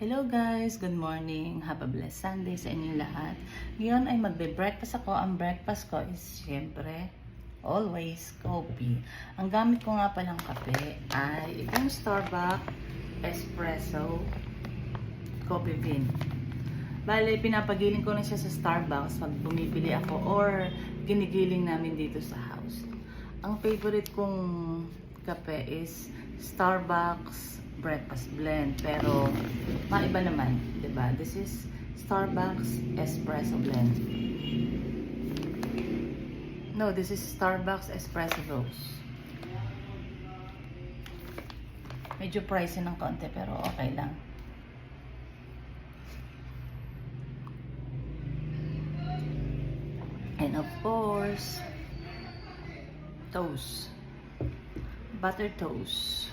Hello guys! Good morning! Have a blessed Sunday sa inyong lahat. Ngayon ay magbe-breakfast ako. Ang breakfast ko is syempre, always coffee. Ang gamit ko nga palang kape ay itong Starbucks Espresso Coffee Bean. Bale, pinapagiling ko na siya sa Starbucks pag bumibili ako or ginigiling namin dito sa house. Ang favorite kong kape is Starbucks breakfast blend, pero maiba naman, 'di ba? This is Starbucks espresso blend. No, this is Starbucks espresso roast. Medyo pricey ng konti pero okay lang. And of course, toast. Butter toast.